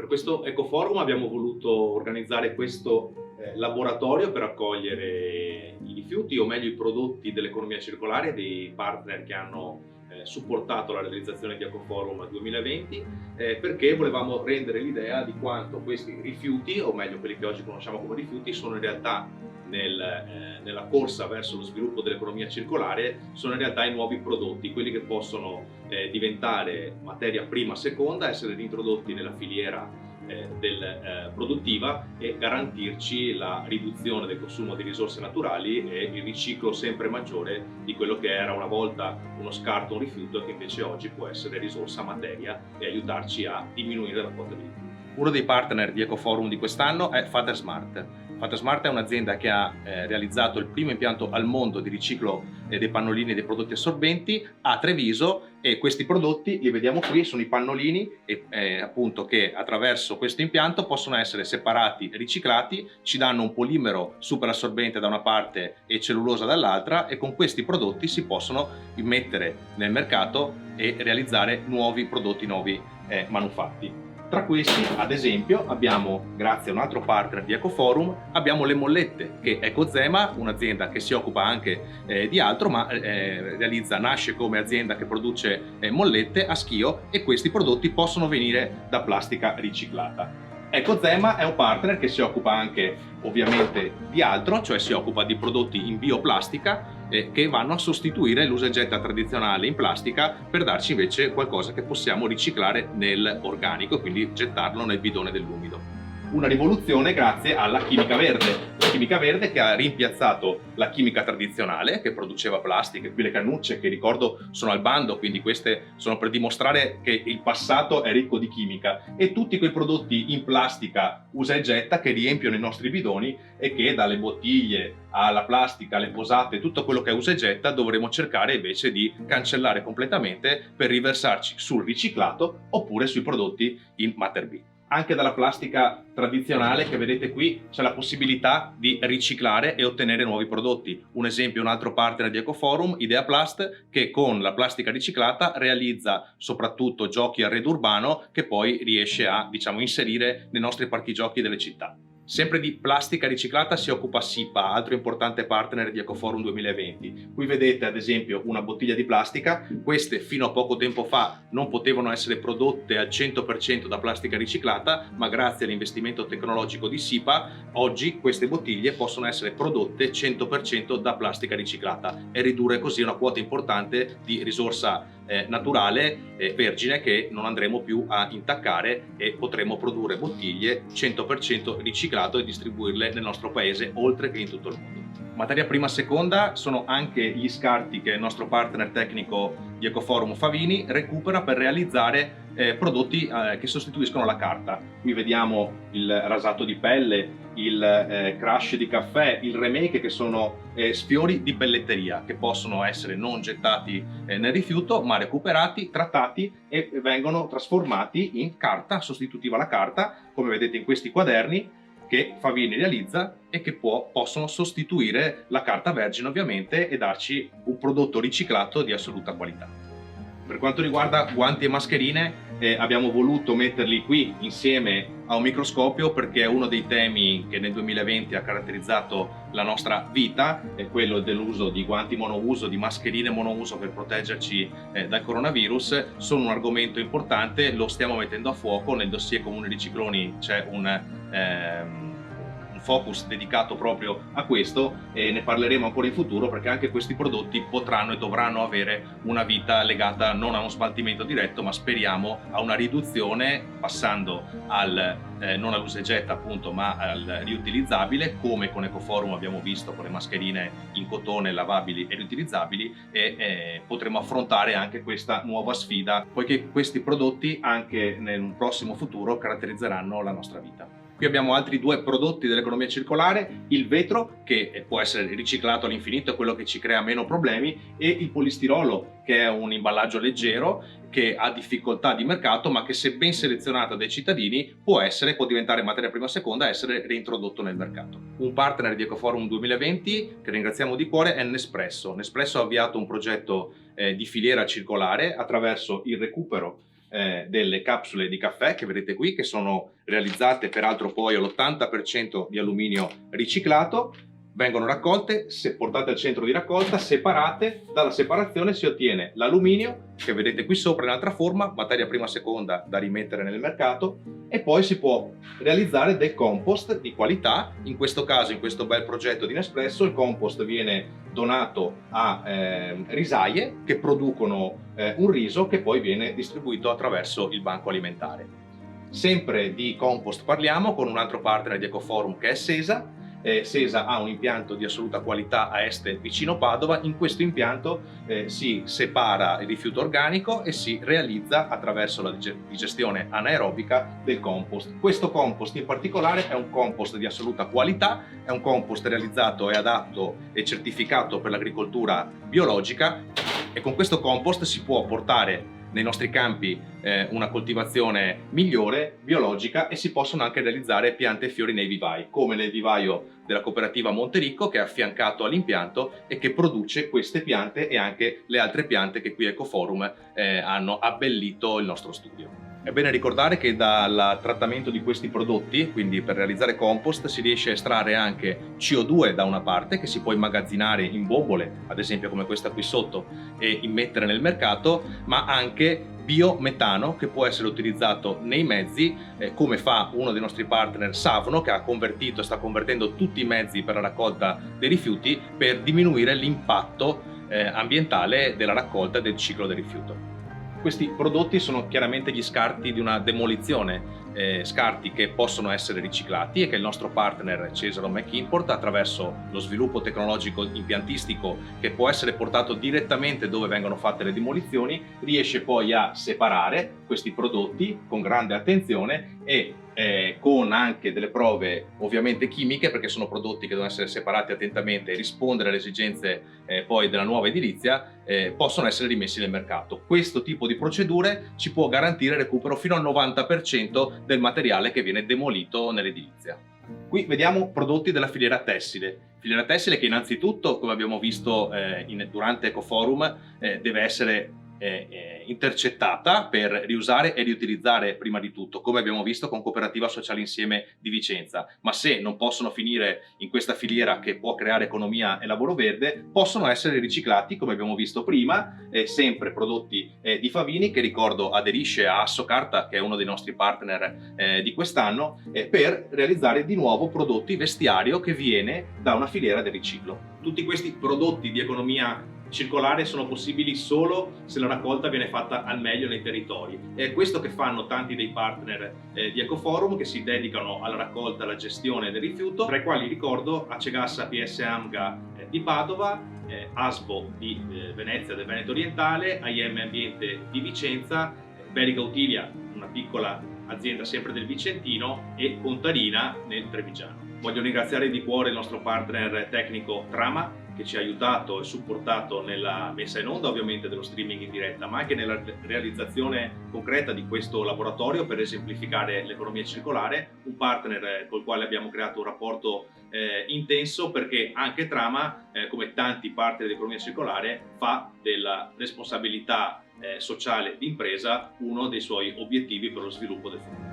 Per questo Ecoforum abbiamo voluto organizzare questo laboratorio per accogliere i rifiuti, o meglio i prodotti dell'economia circolare, dei partner che hanno supportato la realizzazione di Ecoforum 2020, perché volevamo rendere l'idea di quanto questi rifiuti, o meglio quelli che oggi conosciamo come rifiuti, sono in realtà nella corsa verso lo sviluppo dell'economia circolare, sono in realtà i nuovi prodotti, quelli che possono diventare materia prima seconda, essere reintrodotti nella filiera produttiva e garantirci la riduzione del consumo di risorse naturali e il riciclo sempre maggiore di quello che era una volta uno scarto, un rifiuto, che invece oggi può essere risorsa, materia, e aiutarci a diminuire la quota di rifiuti. Uno dei partner di Ecoforum di quest'anno è FaterSmart. FaterSmart è un'azienda che ha realizzato il primo impianto al mondo di riciclo dei pannolini e dei prodotti assorbenti a Treviso, e questi prodotti, li vediamo qui, sono i pannolini appunto che attraverso questo impianto possono essere separati e riciclati, ci danno un polimero super assorbente da una parte e cellulosa dall'altra, e con questi prodotti si possono immettere nel mercato e realizzare nuovi prodotti, nuovi manufatti. Tra questi, ad esempio, abbiamo, grazie a un altro partner di Ecoforum, abbiamo le mollette che Ecozema, un'azienda che si occupa anche di altro, ma nasce come azienda che produce mollette a Schio, e questi prodotti possono venire da plastica riciclata. Ecozema è un partner che si occupa anche ovviamente di altro, cioè si occupa di prodotti in bioplastica che vanno a sostituire l'usa e getta tradizionale in plastica, per darci invece qualcosa che possiamo riciclare nell'organico, quindi gettarlo nel bidone dell'umido. Una rivoluzione grazie alla chimica verde. La chimica verde che ha rimpiazzato la chimica tradizionale che produceva plastiche. Qui le cannucce, che ricordo sono al bando, quindi queste sono per dimostrare che il passato è ricco di chimica, e tutti quei prodotti in plastica usa e getta che riempiono i nostri bidoni, e che dalle bottiglie alla plastica, alle posate, tutto quello che è usa e getta dovremo cercare invece di cancellare completamente per riversarci sul riciclato oppure sui prodotti in Matter B. Anche dalla plastica tradizionale che vedete qui c'è la possibilità di riciclare e ottenere nuovi prodotti. Un esempio, un altro partner di Ecoforum, Ideaplast, che con la plastica riciclata realizza soprattutto giochi arredo urbano che poi riesce a, inserire nei nostri parchi giochi delle città. Sempre di plastica riciclata si occupa SIPA, altro importante partner di Ecoforum 2020. Qui vedete ad esempio una bottiglia di plastica. Queste fino a poco tempo fa non potevano essere prodotte al 100% da plastica riciclata, ma grazie all'investimento tecnologico di SIPA oggi queste bottiglie possono essere prodotte 100% da plastica riciclata, e ridurre così una quota importante di risorsa naturale vergine che non andremo più a intaccare, e potremo produrre bottiglie 100% riciclato e distribuirle nel nostro paese oltre che in tutto il mondo. Materia prima seconda sono anche gli scarti che il nostro partner tecnico di Ecoforum Favini recupera per realizzare prodotti che sostituiscono la carta. Qui vediamo il rasato di pelle, il crush di caffè, il remake, che sono sfiori di pelletteria che possono essere non gettati nel rifiuto, ma recuperati, trattati e vengono trasformati in carta sostitutiva alla carta, come vedete in questi quaderni che Favini realizza e che possono sostituire la carta vergine ovviamente e darci un prodotto riciclato di assoluta qualità. Per quanto riguarda guanti e mascherine, abbiamo voluto metterli qui insieme a un microscopio perché è uno dei temi che nel 2020 ha caratterizzato la nostra vita, è quello dell'uso di guanti monouso, di mascherine monouso per proteggerci dal coronavirus. Sono un argomento importante, lo stiamo mettendo a fuoco. Nel dossier Comune di Cicloni c'è un focus dedicato proprio a questo, e ne parleremo ancora in futuro, perché anche questi prodotti potranno e dovranno avere una vita legata non a uno smaltimento diretto, ma speriamo a una riduzione, passando non all'usa e getta appunto, ma al riutilizzabile, come con Ecoforum abbiamo visto con le mascherine in cotone lavabili e riutilizzabili, e potremo affrontare anche questa nuova sfida, poiché questi prodotti anche nel prossimo futuro caratterizzeranno la nostra vita. Qui abbiamo altri due prodotti dell'economia circolare: il vetro, che può essere riciclato all'infinito, è quello che ci crea meno problemi, e il polistirolo, che è un imballaggio leggero che ha difficoltà di mercato, ma che, se ben selezionato dai cittadini, può diventare materia prima seconda e essere reintrodotto nel mercato. Un partner di Ecoforum 2020 che ringraziamo di cuore è Nespresso. Nespresso ha avviato un progetto di filiera circolare attraverso il recupero delle capsule di caffè che vedete qui, che sono realizzate peraltro poi all'80% di alluminio riciclato. Vengono raccolte, se portate al centro di raccolta, separate. Dalla separazione si ottiene l'alluminio, che vedete qui sopra in altra forma, materia prima seconda da rimettere nel mercato, e poi si può realizzare del compost di qualità. In questo caso, in questo bel progetto di Nespresso, il compost viene donato a risaie che producono un riso che poi viene distribuito attraverso il banco alimentare. Sempre di compost parliamo con un altro partner di Ecoforum che è Sesa. Sesa ha un impianto di assoluta qualità a Este vicino Padova. In questo impianto si separa il rifiuto organico e si realizza attraverso la digestione anaerobica del compost. Questo compost in particolare è un compost di assoluta qualità, è un compost realizzato e adatto e certificato per l'agricoltura biologica, e con questo compost si può portare nei nostri campi una coltivazione migliore, biologica, e si possono anche realizzare piante e fiori nei vivai, come nel vivaio della cooperativa Montericco, che è affiancato all'impianto e che produce queste piante e anche le altre piante che qui a Ecoforum hanno abbellito il nostro studio. È bene ricordare che dal trattamento di questi prodotti, quindi per realizzare compost, si riesce a estrarre anche CO2 da una parte, che si può immagazzinare in bombole, ad esempio come questa qui sotto, e immettere nel mercato, ma anche biometano, che può essere utilizzato nei mezzi, come fa uno dei nostri partner, Savno, che ha convertito e sta convertendo tutti i mezzi per la raccolta dei rifiuti per diminuire l'impatto ambientale della raccolta e del ciclo del rifiuto. Questi prodotti sono chiaramente gli scarti di una demolizione, scarti che possono essere riciclati e che il nostro partner Cesaro McImport, attraverso lo sviluppo tecnologico impiantistico che può essere portato direttamente dove vengono fatte le demolizioni, riesce poi a separare questi prodotti con grande attenzione e con anche delle prove ovviamente chimiche, perché sono prodotti che devono essere separati attentamente e rispondere alle esigenze poi della nuova edilizia, possono essere rimessi nel mercato. Questo tipo di procedure ci può garantire il recupero fino al 90% del materiale che viene demolito nell'edilizia. Qui vediamo prodotti della filiera tessile che innanzitutto, come abbiamo visto durante Ecoforum, deve essere intercettata per riusare e riutilizzare prima di tutto, come abbiamo visto con Cooperativa Sociale Insieme di Vicenza. Ma se non possono finire in questa filiera che può creare economia e lavoro verde, possono essere riciclati, come abbiamo visto prima, sempre prodotti di Favini, che ricordo aderisce a Assocarta, che è uno dei nostri partner di quest'anno, per realizzare di nuovo prodotti vestiario che viene da una filiera del riciclo. Tutti questi prodotti di economia circolare sono possibili solo se la raccolta viene fatta al meglio nei territori. È questo che fanno tanti dei partner di Ecoforum, che si dedicano alla raccolta e alla gestione del rifiuto, tra i quali ricordo Acegas APS Amga di Padova, ASBO di Venezia del Veneto Orientale, IM Ambiente di Vicenza, Berica Utilia, una piccola azienda sempre del Vicentino, e Contarina nel Trevigiano. Voglio ringraziare di cuore il nostro partner tecnico Trama, che ci ha aiutato e supportato nella messa in onda ovviamente dello streaming in diretta, ma anche nella realizzazione concreta di questo laboratorio per esemplificare l'economia circolare, un partner col quale abbiamo creato un rapporto intenso, perché anche Trama, come tanti partner dell'economia circolare, fa della responsabilità sociale d'impresa uno dei suoi obiettivi per lo sviluppo del futuro.